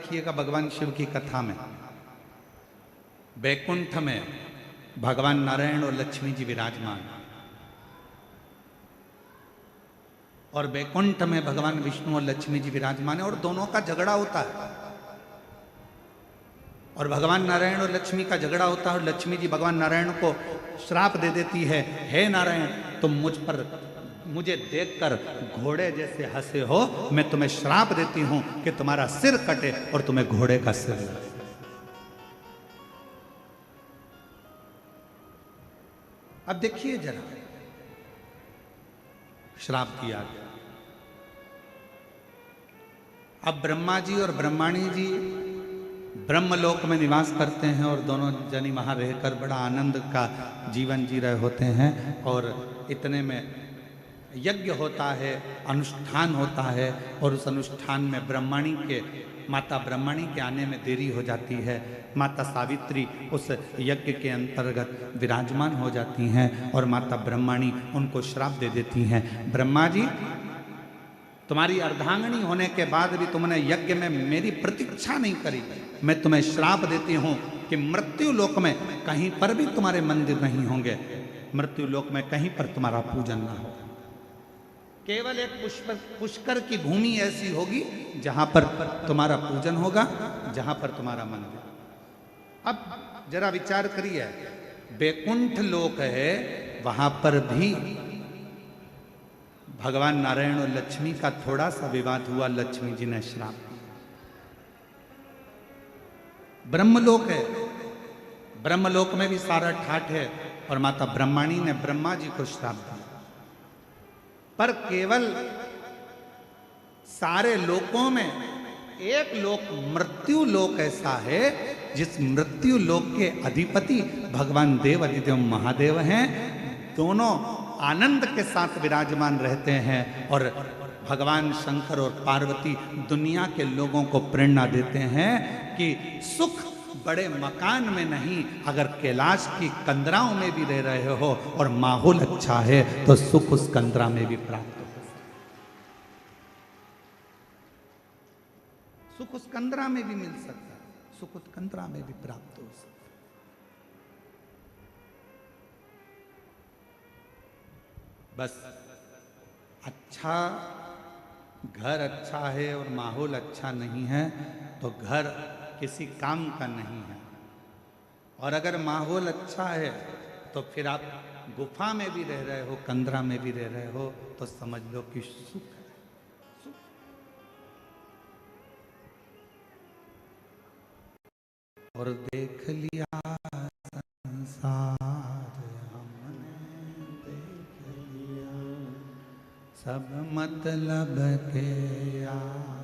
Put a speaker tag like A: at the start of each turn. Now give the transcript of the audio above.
A: देखिएगा भगवान शिव की कथा में बैकुंठ में भगवान नारायण और लक्ष्मी जी विराजमान, और बैकुंठ में भगवान विष्णु और लक्ष्मी जी विराजमान है, और दोनों का झगड़ा होता है। और भगवान नारायण और लक्ष्मी का झगड़ा होता है, और लक्ष्मी जी भगवान नारायण को श्राप दे देती है, हे नारायण तुम मुझे देखकर घोड़े जैसे हंसे हो, मैं तुम्हें श्राप देती हूं कि तुम्हारा सिर कटे और तुम्हें घोड़े का सिर लगे। अब देखिए जरा, श्राप दिया गया। अब ब्रह्मा जी और ब्रह्माणी जी ब्रह्मलोक में निवास करते हैं, और दोनों जनी वहां रहकर बड़ा आनंद का जीवन जी रहे होते हैं। और इतने में यज्ञ होता है, अनुष्ठान होता है, और उस अनुष्ठान में माता ब्रह्मणी के आने में देरी हो जाती है। माता सावित्री उस यज्ञ के अंतर्गत विराजमान हो जाती हैं, और माता ब्रह्मणी उनको श्राप दे देती हैं, ब्रह्मा जी तुम्हारी अर्धांगिनी होने के बाद भी तुमने यज्ञ में मेरी प्रतीक्षा नहीं करी, मैं तुम्हें श्राप देती हूं कि मृत्यु लोक में कहीं पर भी तुम्हारे मंदिर नहीं होंगे, मृत्यु लोक में कहीं पर तुम्हारा पूजन ना होगा, केवल एक पुष्कर की भूमि ऐसी होगी जहां पर तुम्हारा पूजन होगा, जहां पर तुम्हारा मंदिर। अब जरा विचार करिए, बैकुंठ लोक है, वहां पर भी भगवान नारायण और लक्ष्मी का थोड़ा सा विवाद हुआ, लक्ष्मी जी ने श्राप दिया। ब्रह्मलोक है, ब्रह्मलोक में भी सारा ठाठ है, और माता ब्रह्मणी ने ब्रह्मा जी को श्राप दिया। पर केवल सारे लोकों में एक लोक मृत्यु लोक ऐसा है, जिस मृत्यु लोक के अधिपति भगवान देव अधिदेव महादेव हैं, दोनों आनंद के साथ विराजमान रहते हैं, और भगवान शंकर और पार्वती दुनिया के लोगों को प्रेरणा देते हैं कि सुख बड़े मकान में नहीं, अगर कैलाश की कंदराओं में भी रह रहे हो और माहौल अच्छा है तो सुख उस कंदरा में भी प्राप्त हो, सुख उस कंदरा में भी मिल सकता है, सुख उस कंदरा में भी प्राप्त हो सकता है। बस अच्छा घर अच्छा है और माहौल अच्छा नहीं है तो घर किसी काम का नहीं है, और अगर माहौल अच्छा है तो फिर आप गुफा में भी रह रहे हो, कंदरा में भी रह रहे हो, तो समझ लो कि सुख है, सुख। और देख लिया संसार हमने देख लिया, सब मतलब के यार